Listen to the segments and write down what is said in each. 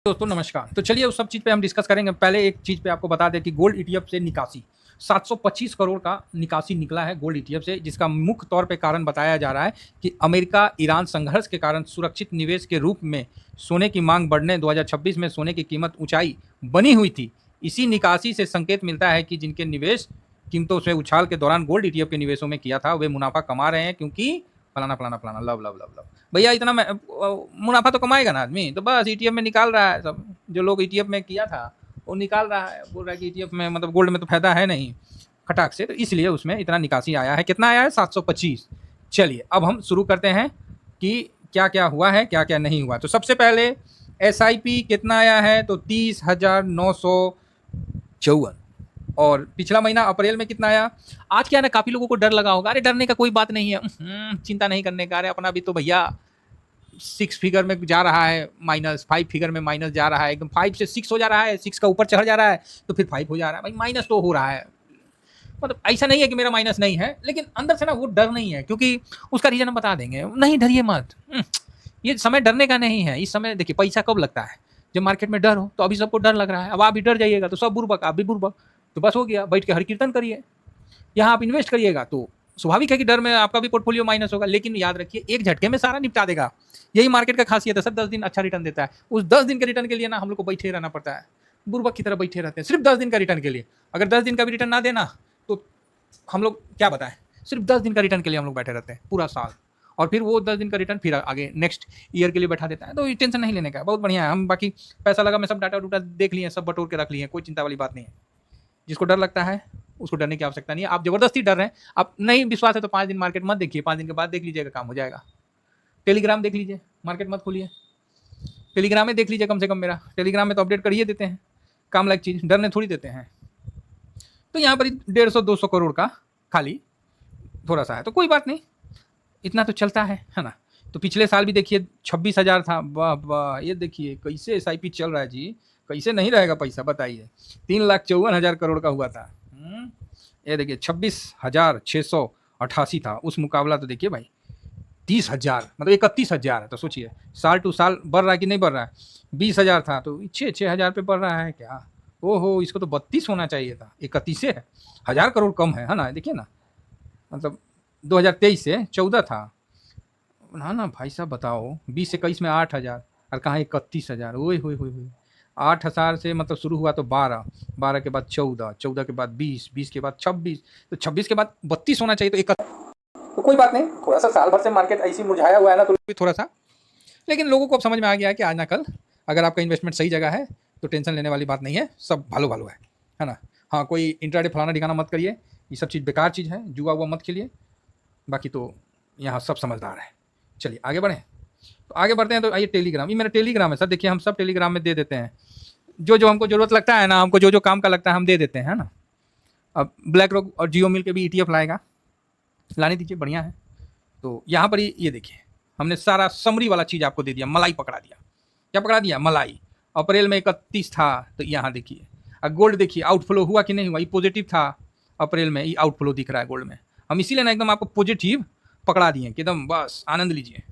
दोस्तों नमस्कार। तो चलिए उस सब चीज़ पे हम डिस्कस करेंगे। पहले एक चीज़ पे आपको बता दें कि गोल्ड ईटीएफ से निकासी 725 करोड़ का निकासी निकला है गोल्ड ईटीएफ से, जिसका मुख्य तौर पे कारण बताया जा रहा है कि अमेरिका ईरान संघर्ष के कारण सुरक्षित निवेश के रूप में सोने की मांग बढ़ने 2026 में सोने की कीमत ऊंचाई बनी हुई थी। इसी निकासी से संकेत मिलता है कि जिनके निवेश कीमतों से उछाल के दौरान गोल्ड ईटीएफ के निवेशों में किया था वे मुनाफा कमा रहे हैं, क्योंकि फलाना फलाना फलाना लव लव लव लव भैया इतना मुनाफा तो कमाएगा ना आदमी, तो बस ईटीएफ में निकाल रहा है सब। जो लोग ईटीएफ में किया था वो निकाल रहा है, बोल रहा है कि ईटीएफ में मतलब गोल्ड में तो फायदा है नहीं खटाक से, तो इसलिए उसमें इतना निकासी आया है। कितना आया है? 725। चलिए अब हम शुरू करते हैं कि क्या क्या हुआ है, क्या क्या नहीं हुआ। तो सबसे पहले एसआईपी कितना आया है? तो 30,954। और पिछला महीना अप्रैल में कितना आया? आज क्या है ना, काफी लोगों को डर लगा होगा। अरे डरने का कोई बात नहीं है, चिंता नहीं करने का। अरे अपना भी तो भैया 6 फिगर में जा रहा है, माइनस 5 फिगर में माइनस जा रहा है, एकदम 5 से 6 हो जा रहा है, 6 का ऊपर चढ़ जा रहा है तो फिर 5 हो जा रहा है। भाई माइनस तो हो रहा है, मतलब ऐसा नहीं है कि मेरा माइनस नहीं है, लेकिन अंदर से ना वो डर नहीं है, क्योंकि उसका रीजन हम बता देंगे। नहीं डरिए मत, ये समय डरने का नहीं है। इस समय देखिए पैसा कब लगता है? जब मार्केट में डर हो। तो अभी सबको डर लग रहा है, अब आप भी डर जाइएगा तो सब बुर्बक, आप भी बुर्बक, तो बस हो गया, बैठ के हर कीर्तन करिए। यहाँ आप इन्वेस्ट करिएगा तो स्वाभाविक है कि डर में आपका भी पोर्टफोलियो माइनस होगा, लेकिन याद रखिए एक झटके में सारा निपटा देगा। यही मार्केट का खासियत है, सर 10 दिन अच्छा रिटर्न देता है। उस 10 दिन के रिटर्न के लिए ना हम लोग को बैठे रहना पड़ता है, बुर्बक की तरह बैठे रहते हैं सिर्फ 10 दिन का रिटर्न के लिए। अगर 10 दिन का भी रिटर्न ना देना तो हम लोग क्या बताएं, सिर्फ 10 दिन का रिटर्न के लिए हम लोग बैठे रहते हैं पूरा साल, और फिर वो 10 दिन का रिटर्न फिर आगे नेक्स्ट ईयर के लिए बैठा देता है। तो ये टेंशन नहीं लेने का, बहुत बढ़िया है। हम बाकी पैसा लगा में सब डाटा डूटा देख लिए, सब बटोर के रख लिए, कोई चिंता वाली बात नहीं है। जिसको डर लगता है उसको डरने की आवश्यकता नहीं है। आप जबरदस्ती डर रहे हैं, आप नहीं विश्वास है तो 5 दिन मार्केट मत देखिए, 5 दिन के बाद देख लीजिएगा, काम हो जाएगा। टेलीग्राम देख लीजिए, मार्केट मत खोलिए, टेलीग्राम में देख लीजिए कम से कम। मेरा टेलीग्राम में तो अपडेट कर ही देते हैं, काम लायक चीज़, डरने थोड़ी देते हैं। तो यहाँ पर 150-200 करोड़ का खाली थोड़ा सा है, तो कोई बात नहीं, इतना तो चलता है ना। तो पिछले साल भी देखिए 26,000 था। वाह वाह, ये देखिए कैसे एसआईपी चल रहा है जी, कैसे नहीं रहेगा पैसा बताइए। 3,54,000 करोड़ का हुआ था। ये देखिए 26,688 था, उस मुकाबला तो देखिए भाई 30,000, मतलब 31,000 है। तो सोचिए साल टू साल बढ़ रहा है कि नहीं बढ़ रहा है। 20,000 था तो 6,000 पे बढ़ रहा है क्या? ओहो, इसको तो 32 होना चाहिए था, 31 है, 1,000 करोड़ कम है ना। देखिए ना, मतलब 2023 से 14 था ना ना भाई साहब, बताओ 20-21 में 8,000 और कहाँ 31,000। ओए होए होए होए, 8,000 से मतलब शुरू हुआ तो 12, 12 के बाद 14, 14 के बाद 20, 20 के बाद 26, तो 26 के बाद 32 होना चाहिए, तो 31। तो कोई बात नहीं, थोड़ा सा साल भर से मार्केट ऐसी मुरझाया हुआ है ना, तो भी थोड़ा सा, लेकिन लोगों को अब समझ में आ गया है कि आज ना कल अगर आपका इन्वेस्टमेंट सही जगह है तो टेंशन लेने वाली बात नहीं है, सब भालो भालो है ना। हाँ, कोई इंट्राडे फलाना ठिकाना मत करिए, ये सब चीज़ बेकार चीज़ है, जुआ हुआ मत खेलिए। बाकी तो यहाँ सब समझदार है। चलिए आगे बढ़ें। तो आगे बढ़ते हैं, तो आइए टेलीग्राम, ये मेरा टेलीग्राम है सर। देखिए हम सब टेलीग्राम में दे देते हैं, जो जो हमको जरूरत लगता है ना, हमको जो जो काम का लगता है हम दे देते हैं, है ना। अब ब्लैक रॉक और जियो मिल के भी ईटीएफ लाएगा, लाने दीजिए, बढ़िया है। तो यहाँ पर ये देखिए हमने सारा समरी वाला चीज़ आपको दे दिया, मलाई पकड़ा दिया। क्या पकड़ा दिया? मलाई। अप्रैल में 31 था, तो यहाँ देखिए। अब गोल्ड देखिए आउटफ्लो हुआ कि नहीं हुआ, ये पॉजिटिव था अप्रैल में, ये आउटफ्लो दिख रहा है गोल्ड में। हम इसीलिए ना एकदम आपको पॉजिटिव पकड़ा दिए कि एकदम बस आनंद लीजिए।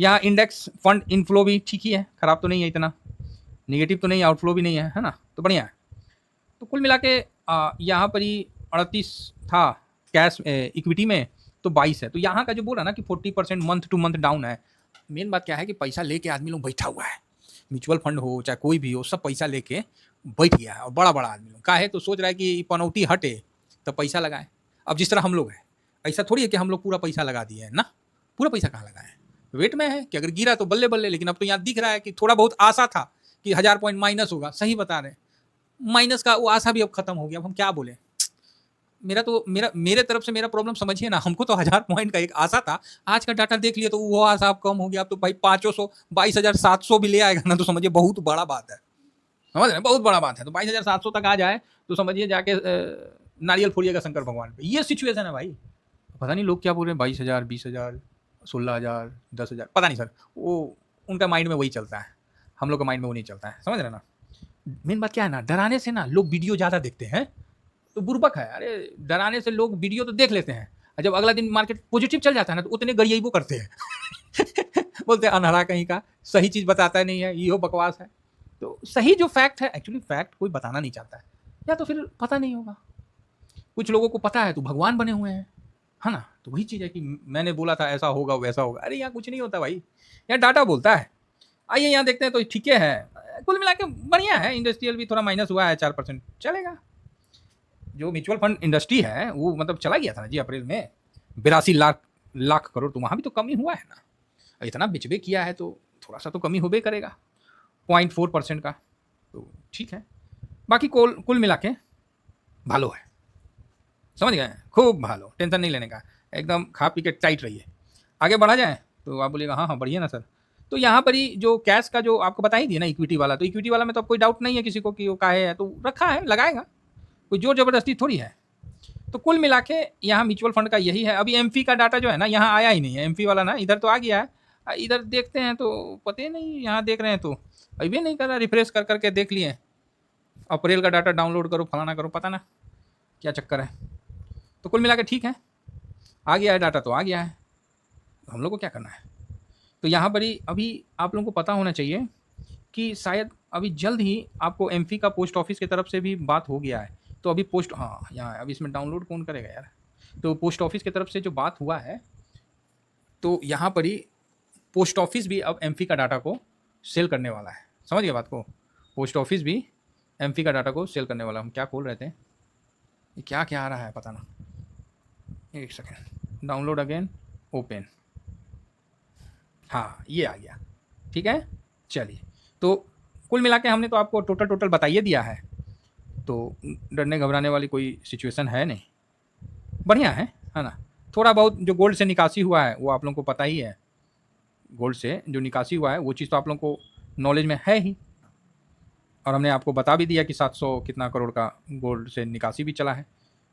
यहाँ इंडेक्स फंड इनफ्लो भी ठीक ही है, खराब तो नहीं है, इतना निगेटिव तो नहीं, आउटफ्लो भी नहीं है ना, तो बढ़िया है। तो कुल मिला के यहाँ पर ही 38 था कैश इक्विटी में, तो 22 है। तो यहाँ का जो बोला ना कि 40% मंथ टू मंथ डाउन है, मेन बात क्या है कि पैसा लेके आदमी लोग बैठा हुआ है, म्यूचुअल फंड हो चाहे कोई भी हो, सब पैसा लेके बैठ गया है। और बड़ा बड़ा आदमी लोग का है तो सोच रहा है कि पनौती हटे तो पैसा लगाए। अब जिस तरह हम लोग हैं, ऐसा थोड़ी है कि हम लोग पूरा पैसा लगा दिए हैं ना, पूरा पैसा कहाँ लगाए हैं, वेट में है कि अगर गिरा तो बल्ले बल्ले। लेकिन अब तो यहाँ दिख रहा है कि थोड़ा बहुत आशा था कि 1,000 पॉइंट माइनस होगा, सही बता रहे हैं, माइनस का वो आशा भी अब खत्म हो गया। अब हम क्या बोले, मेरे तरफ से मेरा प्रॉब्लम समझिए ना, हमको तो 1,000 पॉइंट का एक आशा था, आज का डाटा देख लिया तो वो आशा अब कम हो गया। अब तो भाई 500, 22,700 भी ले आएगा ना तो समझिए बहुत बड़ा बात है, समझ रहे हैं, बहुत बड़ा बात है। तो 22,700 तक आ जाए तो समझिए जाके नारियल फोड़िएगा शंकर भगवान पे, ये सिचुएशन है भाई। पता नहीं लोग क्या बोल रहे हैं, 22,000, 20,000, 16,000, 10,000, पता नहीं सर, वो उनका माइंड में वही चलता है, हम लोग का माइंड में वो नहीं चलता है, समझ रहे ना। मेन बात क्या है ना, डराने से ना लोग वीडियो ज़्यादा देखते हैं तो बुर्बक है। अरे डराने से लोग वीडियो तो देख लेते हैं, और जब अगला दिन मार्केट पॉजिटिव चल जाता है ना तो उतने गरियाबो करते हैं बोलते हैं अनहरा कहीं का, सही चीज़ बताता नहीं है, ये बकवास है। तो सही जो फैक्ट है, एक्चुअली फैक्ट कोई बताना नहीं चाहता है, या तो फिर पता नहीं होगा। कुछ लोगों को पता है तो भगवान बने हुए हैं, है ना? तो वही चीज़ है कि मैंने बोला था ऐसा होगा वैसा होगा। अरे यहाँ कुछ नहीं होता भाई, यहाँ डाटा बोलता है। आइए यहाँ देखते हैं, तो ठीक है, कुल मिला के बढ़िया है। इंडस्ट्रियल भी थोड़ा माइनस हुआ है 4%, चलेगा। जो म्यूचुअल फंड इंडस्ट्री है वो मतलब चला गया था ना जी अप्रैल में 82 लाख करोड़, तो वहाँ भी तो कमी हुआ है ना। इतना बिचबे किया है तो थोड़ा सा तो कमी होबे करेगा, 0.4% का, तो ठीक है। बाकी कुल मिला के भालो है, समझ गए, खूब भालो, टेंशन नहीं लेने का, एकदम खा पी के टाइट रहिए। आगे बढ़ा जाए तो आप बोलिएगा हाँ हाँ बढ़िया ना सर। तो यहाँ पर ही जो कैश का जो आपको बता ही दिया ना, इक्विटी वाला, तो इक्विटी वाला में तो अब कोई डाउट नहीं है किसी को कि वो काहे है, तो रखा है, लगाएगा, कोई जोर जबरदस्ती थोड़ी है। तो कुल मिला के यहाँ म्यूचुअल फंड का यही है। अभी एमफी का डाटा जो है ना यहाँ आया ही नहीं है, एमफी वाला ना इधर तो आ गया है, इधर देखते हैं तो पता ही नहीं, यहाँ देख रहे हैं तो अभी नहीं कर रहा, रिफ्रेश कर करके देख लिए, अप्रैल का डाटा डाउनलोड करो, फलाना करो, पता ना क्या चक्कर है। तो कुल मिला के ठीक है, आ गया है डाटा तो आ गया है, हम लोग को क्या करना है। तो यहाँ पर ही अभी आप लोगों को पता होना चाहिए कि शायद अभी जल्द ही आपको एमपी का पोस्ट ऑफिस की तरफ से भी बात हो गया है। तो अभी पोस्ट, हाँ यहाँ अभी इसमें डाउनलोड कौन करेगा यार। तो पोस्ट ऑफिस की तरफ से जो बात हुआ है, तो यहाँ पर ही पोस्ट ऑफिस भी अब एमपी का डाटा को सेल करने वाला है, समझ गए बात को। पोस्ट ऑफिस भी एमपी का डाटा को सेल करने वाला। हम क्या खोल रहे थे, ये क्या क्या आ रहा है पता ना, एक सेकेंड, डाउनलोड अगेन, ओपन, हाँ ये आ गया, ठीक है। चलिए, तो कुल मिला के हमने तो आपको टोटल बताइए दिया है, तो डरने घबराने वाली कोई सिचुएशन है नहीं, बढ़िया है ना। थोड़ा बहुत जो गोल्ड से निकासी हुआ है वो आप लोगों को पता ही है, गोल्ड से जो निकासी हुआ है वो चीज़ तो आप लोगों को नॉलेज में है ही, और हमने आपको बता भी दिया कि 700 कितना करोड़ का गोल्ड से निकासी भी चला है।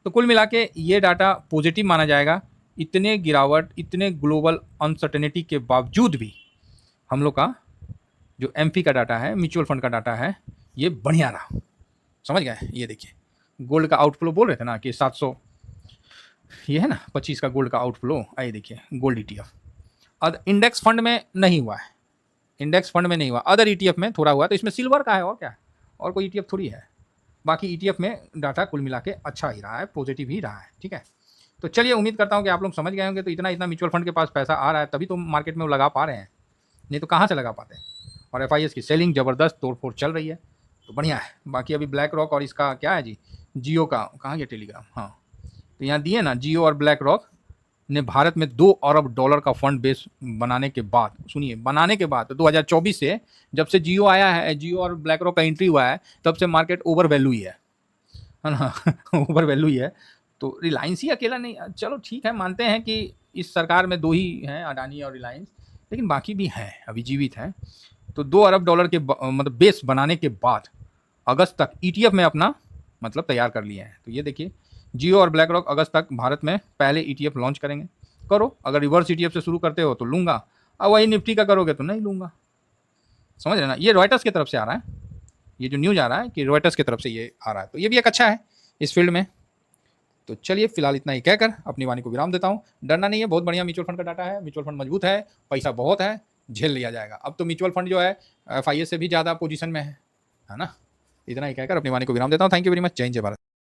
तो कुल मिला के ये डाटा पॉजिटिव माना जाएगा। इतने गिरावट, इतने ग्लोबल अनसर्टेनिटी के बावजूद भी हम लोग का जो एमपी का डाटा है, म्यूचुअल फंड का डाटा है, ये बढ़िया रहा, समझ गए। ये देखिए गोल्ड का आउटफ्लो बोल रहे थे ना कि 700, ये है ना 25 का गोल्ड का आउटफ्लो, आइए देखिए गोल्ड ईटीएफ। और इंडेक्स फंड में नहीं हुआ है, इंडेक्स फंड में नहीं हुआ, अदर ईटीएफ में थोड़ा हुआ, तो इसमें सिल्वर का है और क्या, और कोई ईटीएफ थोड़ी है। बाकी ईटीएफ में डाटा कुल मिला के अच्छा ही रहा है, पॉजिटिव ही रहा है, ठीक है। तो चलिए, उम्मीद करता हूँ कि आप लोग समझ गए होंगे। तो इतना म्यूचुअल फंड के पास पैसा आ रहा है तभी तो मार्केट में वो लगा पा रहे हैं, नहीं तो कहाँ से लगा पाते हैं। और एफआईएस की सेलिंग ज़बरदस्त तोड़फोड़ चल रही है, तो बढ़िया है। बाकी अभी ब्लैक रॉक और इसका क्या है जी, जियो का कहाँ गया टेलीग्राम, हाँ तो यहाँ दिए ना, जियो और ब्लैक रॉक ने भारत में $2 अरब का फंड बेस बनाने के बाद, सुनिए बनाने के बाद, तो 2024 से जब से जियो आया है, जियो और ब्लैक रॉक का एंट्री हुआ है, तब से मार्केट ओवर वैल्यू ही है ना ओवर वैल्यू ही है। तो रिलायंस ही अकेला नहीं, चलो ठीक है, मानते हैं कि इस सरकार में 2 ही हैं, अडानी और रिलायंस, लेकिन बाकी भी हैं, अभी जीवित हैं। तो $2 अरब के मतलब बेस बनाने के बाद अगस्त तक ईटीएफ में अपना मतलब तैयार कर लिए हैं। तो ये देखिए, जियो और ब्लैक रॉक अगस्त तक भारत में पहले ईटीएफ लॉन्च करेंगे। करो, अगर रिवर्स ईटीएफ से शुरू करते हो तो लूँगा, और वही निफ्टी का करोगे तो नहीं लूँगा, समझ रहे ना। ये रॉयटर्स की तरफ से आ रहा है, ये जो न्यूज़ आ रहा है कि रॉयटर्स की तरफ से ये आ रहा है, तो ये भी एक अच्छा है इस फील्ड में। तो चलिए, फिलहाल इतना ही कहकर अपनी वाणी को विराम देता हूँ। डरना नहीं है, बहुत बढ़िया म्यूचुअल फंड का डाटा है, म्यूचुअल फंड मजबूत है, पैसा बहुत है, झेल लिया जाएगा। अब तो म्यूचुअल फंड जो है एफआईएस से भी ज़्यादा पोजीशन में है ना। इतना ही कहकर अपनी वाणी को विराम देता हूँ। Thank you very much. जय हिंद, जय भारत।